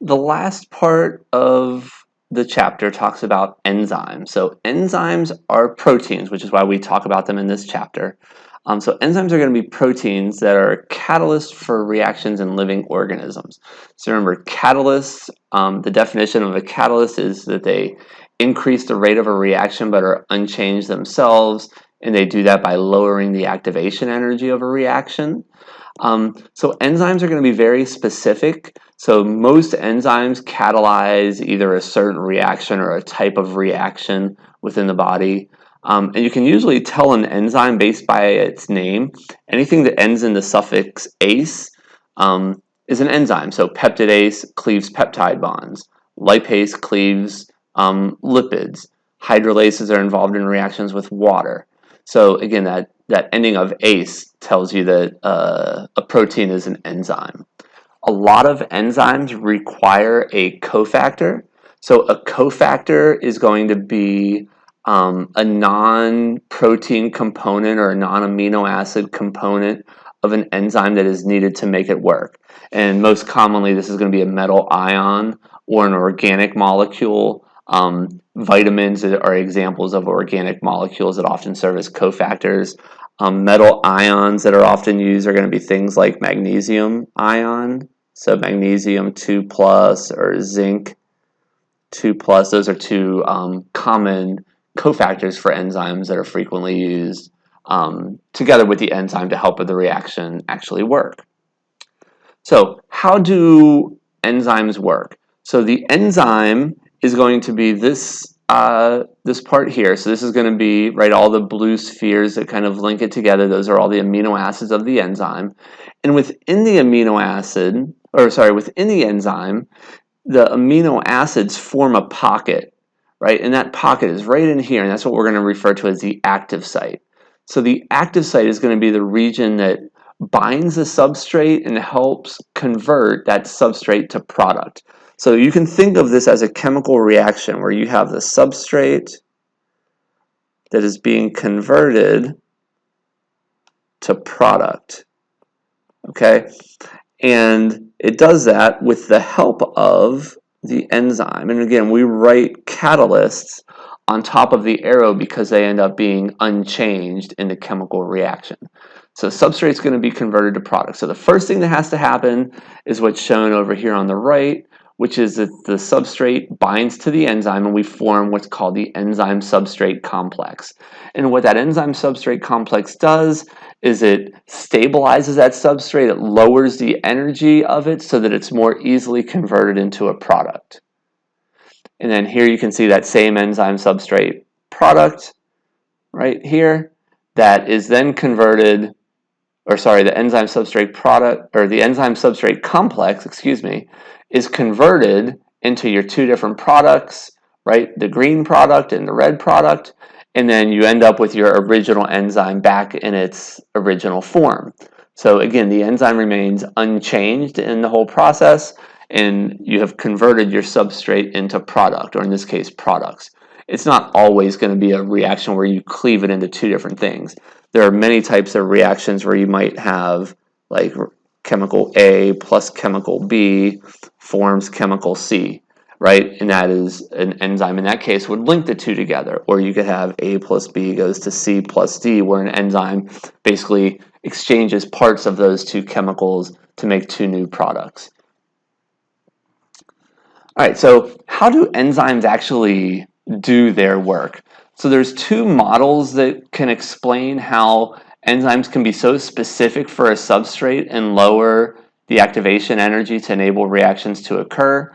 The last part of the chapter talks about enzymes. So enzymes are proteins, which is why we talk about them in this chapter. So enzymes are going to be proteins that are catalysts for reactions in living organisms. So remember, catalysts, the definition of a catalyst is that they increase the rate of a reaction but are unchanged themselves, and they do that by lowering the activation energy of a reaction. So enzymes are going to be very specific. So most enzymes catalyze either a certain reaction or a type of reaction within the body. And you can usually tell an enzyme based by its name. Anything that ends in the suffix ase is an enzyme. So peptidase cleaves peptide bonds. Lipase cleaves lipids. Hydrolases are involved in reactions with water. So again, that ending of ase tells you that a protein is an enzyme. A lot of enzymes require a cofactor. So a cofactor is going to be a non-protein component or a non-amino acid component of an enzyme that is needed to make it work. And most commonly, this is going to be a metal ion or an organic molecule. Vitamins are examples of organic molecules that often serve as cofactors. Metal ions that are often used are going to be things like magnesium ion, so magnesium 2 plus or zinc 2 plus. Those are two common cofactors for enzymes that are frequently used together with the enzyme to help the reaction actually work. So how do enzymes work? So the enzyme is going to be this this part here. So this is going to be all the blue spheres that kind of link it together. Those are all the amino acids of the enzyme. And within the within the enzyme, the amino acids form a pocket, right? And that pocket is right in here, and that's what we're going to refer to as the active site. So the active site is going to be the region that binds the substrate and helps convert that substrate to product. So you can think of this as a chemical reaction where you have the substrate that is being converted to product, okay? And it does that with the help of the enzyme. And again, we write catalysts on top of the arrow because they end up being unchanged in the chemical reaction. So substrate is going to be converted to product. So the first thing that has to happen is what's shown over here on the right, which is that the substrate binds to the enzyme and we form what's called the enzyme substrate complex. And what that enzyme substrate complex does is it stabilizes that substrate, it lowers the energy of it so that it's more easily converted into a product. And then here you can see that same enzyme substrate product right here that is then converted, the enzyme substrate product, or the enzyme substrate complex, excuse me, is converted into your two different products, right? The green product and the red product. And then you end up with your original enzyme back in its original form. So again, the enzyme remains unchanged in the whole process, and you have converted your substrate into product, or in this case, products. It's not always going to be a reaction where you cleave it into two different things. There are many types of reactions where you might have like chemical A plus chemical B forms chemical C, right? And that is an enzyme in that case would link the two together. Or you could have A plus B goes to C plus D, where an enzyme basically exchanges parts of those two chemicals to make two new products. All right, so how do enzymes actually do their work? So there's two models that can explain how enzymes can be so specific for a substrate and lower the activation energy to enable reactions to occur.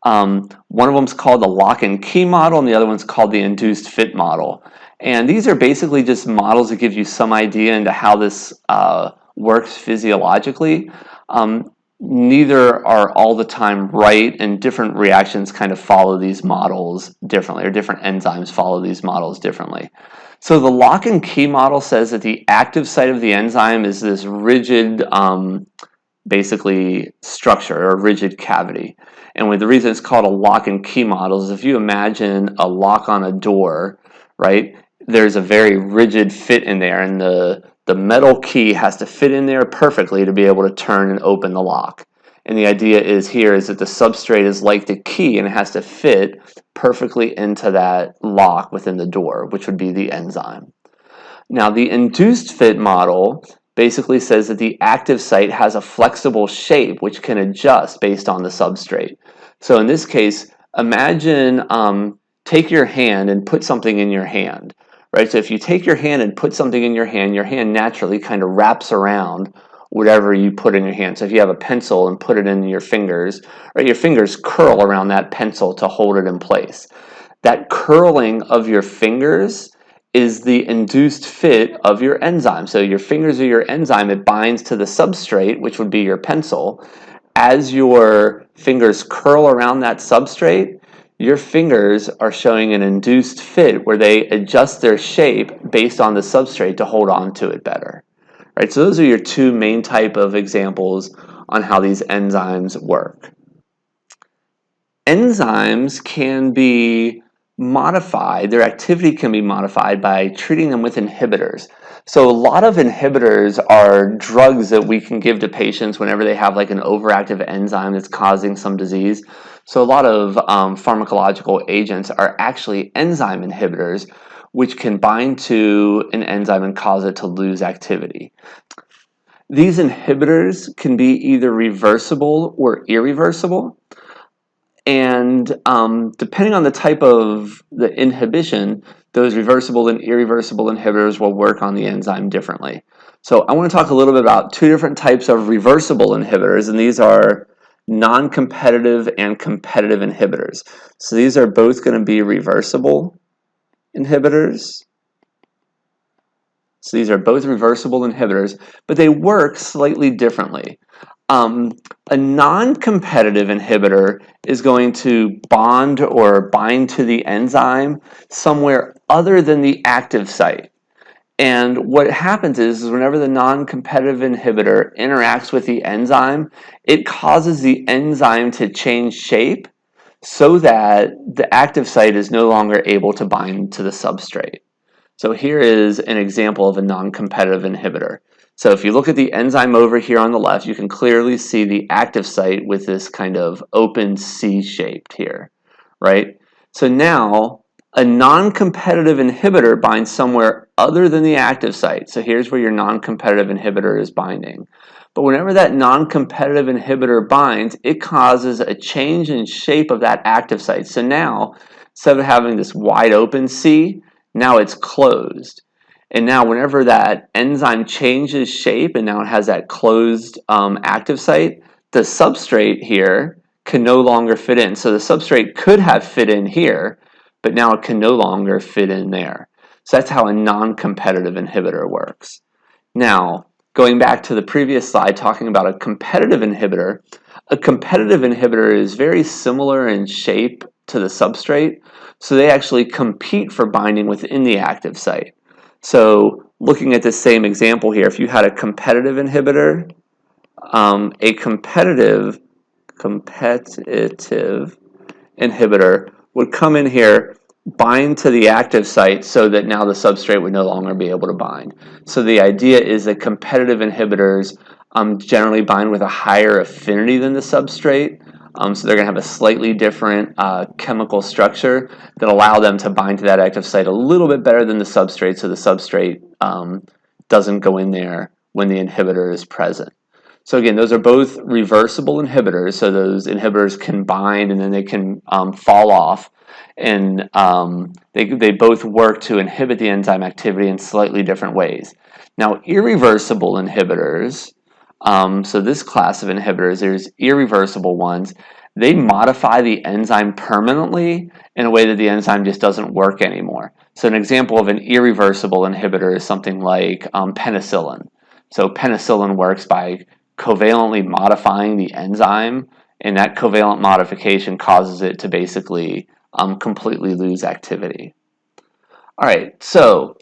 One of them is called the lock and key model, and the other one's called the induced fit model. And these are basically just models that give you some idea into how this works physiologically. Neither are all the time right, and different reactions kind of follow these models differently, or different enzymes follow these models differently. So the lock and key model says that the active site of the enzyme is this rigid, basically structure, or rigid cavity. And the reason it's called a lock and key model is if you imagine a lock on a door, right? There's a very rigid fit in there, and the metal key has to fit in there perfectly to be able to turn and open the lock. And the idea is here is that the substrate is like the key and it has to fit perfectly into that lock within the door, which would be the enzyme. Now, the induced fit model basically says that the active site has a flexible shape which can adjust based on the substrate. So in this case, imagine take your hand and put something in your hand, right? So if you take your hand and put something in your hand naturally kind of wraps around whatever you put in your hand. So if you have a pencil and put it in your fingers, right, your fingers curl around that pencil to hold it in place. That curling of your fingers is the induced fit of your enzyme. So your fingers are your enzyme. It binds to the substrate, which would be your pencil. As your fingers curl around that substrate, your fingers are showing an induced fit where they adjust their shape based on the substrate to hold on to it better. Right, so those are your two main type of examples on how these enzymes work. Enzymes can be modified, their activity can be modified by treating them with inhibitors. So a lot of inhibitors are drugs that we can give to patients whenever they have like an overactive enzyme that's causing some disease. So a lot of pharmacological agents are actually enzyme inhibitors, which can bind to an enzyme and cause it to lose activity. These inhibitors can be either reversible or irreversible. And depending on the type of the inhibition, those reversible and irreversible inhibitors will work on the enzyme differently. So I want to talk a little bit about two different types of reversible inhibitors, and these are non-competitive and competitive inhibitors. So these are both going to be reversible inhibitors. So these are both reversible inhibitors, but they work slightly differently. A non-competitive inhibitor is going to bond or bind to the enzyme somewhere other than the active site. And what happens is whenever the non-competitive inhibitor interacts with the enzyme, it causes the enzyme to change shape so that the active site is no longer able to bind to the substrate. So here is an example of a non-competitive inhibitor. So if you look at the enzyme over here on the left, you can clearly see the active site with this kind of open C-shaped here, right? So now a non-competitive inhibitor binds somewhere other than the active site. So here's where your non-competitive inhibitor is binding. But whenever that non-competitive inhibitor binds, it causes a change in shape of that active site. So now, instead of having this wide open C, now it's closed. And now whenever that enzyme changes shape and now it has that closed active site, the substrate here can no longer fit in. So the substrate could have fit in here, but now it can no longer fit in there. So that's how a non-competitive inhibitor works. Now, going back to the previous slide talking about a competitive inhibitor is very similar in shape to the substrate. So they actually compete for binding within the active site. So looking at the same example here, if you had a competitive inhibitor, a competitive inhibitor would come in here, bind to the active site so that now the substrate would no longer be able to bind. So the idea is that competitive inhibitors generally bind with a higher affinity than the substrate. So they're going to have a slightly different chemical structure that allow them to bind to that active site a little bit better than the substrate, so the substrate doesn't go in there when the inhibitor is present. So again, those are both reversible inhibitors, so those inhibitors can bind and then they can fall off, and they both work to inhibit the enzyme activity in slightly different ways. Now, irreversible inhibitors, so this class of inhibitors, there's irreversible ones. They modify the enzyme permanently in a way that the enzyme just doesn't work anymore. So an example of an irreversible inhibitor is something like penicillin. So penicillin works by covalently modifying the enzyme, and that covalent modification causes it to basically completely lose activity. All right, so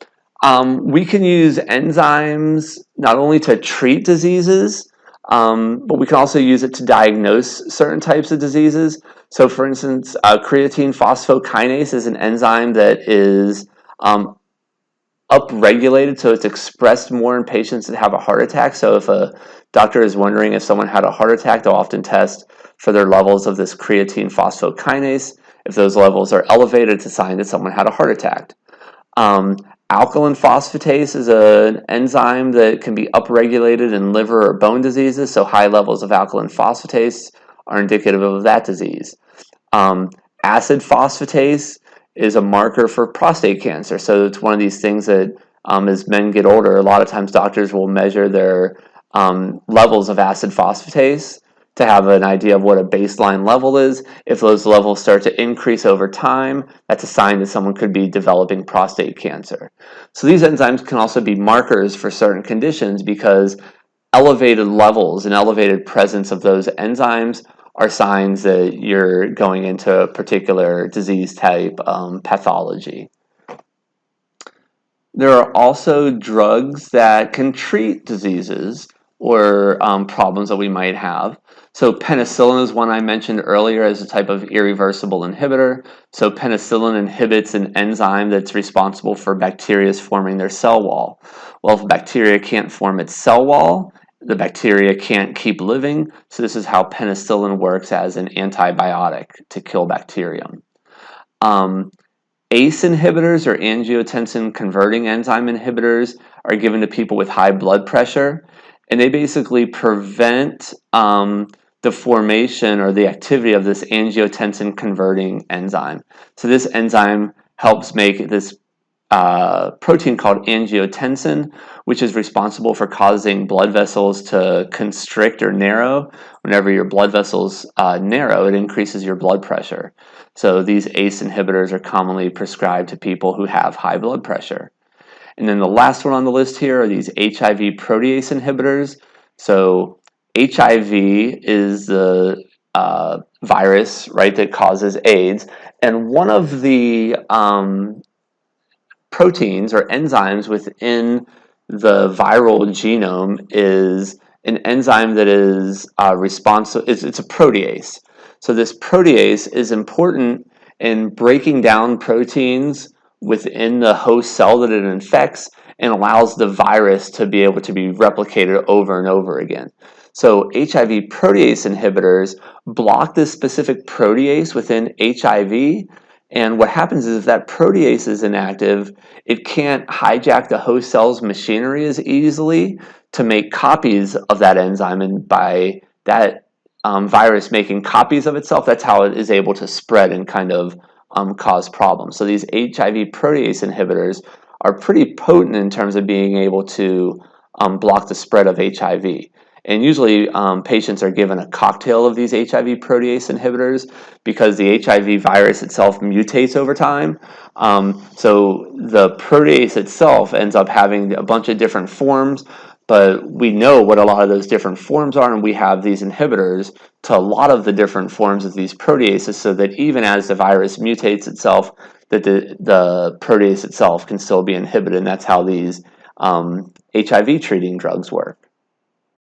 we can use enzymes not only to treat diseases, but we can also use it to diagnose certain types of diseases. So for instance, creatine phosphokinase is an enzyme that is upregulated, so it's expressed more in patients that have a heart attack. So if a doctor is wondering if someone had a heart attack, they'll often test for their levels of this creatine phosphokinase. If those levels are elevated, it's a sign that someone had a heart attack. Alkaline phosphatase is an enzyme that can be upregulated in liver or bone diseases, so high levels of alkaline phosphatase are indicative of that disease. Acid phosphatase is a marker for prostate cancer, so it's one of these things that as men get older, a lot of times doctors will measure their levels of acid phosphatase to have an idea of what a baseline level is. If those levels start to increase over time, that's a sign that someone could be developing prostate cancer. So these enzymes can also be markers for certain conditions because elevated levels and elevated presence of those enzymes are signs that you're going into a particular disease type pathology. There are also drugs that can treat diseases or problems that we might have. So penicillin is one I mentioned earlier as a type of irreversible inhibitor. So penicillin inhibits an enzyme that's responsible for bacteria forming their cell wall. Well, if bacteria can't form its cell wall, the bacteria can't keep living. So this is how penicillin works as an antibiotic to kill bacterium. ACE inhibitors, or angiotensin converting enzyme inhibitors, are given to people with high blood pressure, and they basically prevent the formation or the activity of this angiotensin converting enzyme. So this enzyme helps make this protein called angiotensin, which is responsible for causing blood vessels to constrict or narrow. Whenever your blood vessels narrow, it increases your blood pressure. So these ACE inhibitors are commonly prescribed to people who have high blood pressure. And then the last one on the list here are these HIV protease inhibitors. So HIV is the virus, right, that causes AIDS. And one of the proteins or enzymes within the viral genome is an enzyme that is responsible. It's a protease. So this protease is important in breaking down proteins within the host cell that it infects and allows the virus to be able to be replicated over and over again. So HIV protease inhibitors block this specific protease within HIV, and what happens is if that protease is inactive, it can't hijack the host cell's machinery as easily to make copies of that enzyme. And by that virus making copies of itself, that's how it is able to spread and kind of cause problems. So these HIV protease inhibitors are pretty potent in terms of being able to block the spread of HIV. And usually patients are given a cocktail of these HIV protease inhibitors because the HIV virus itself mutates over time. So the protease itself ends up having a bunch of different forms, but we know what a lot of those different forms are, and we have these inhibitors to a lot of the different forms of these proteases so that even as the virus mutates itself, that the protease itself can still be inhibited, and that's how these HIV treating drugs work.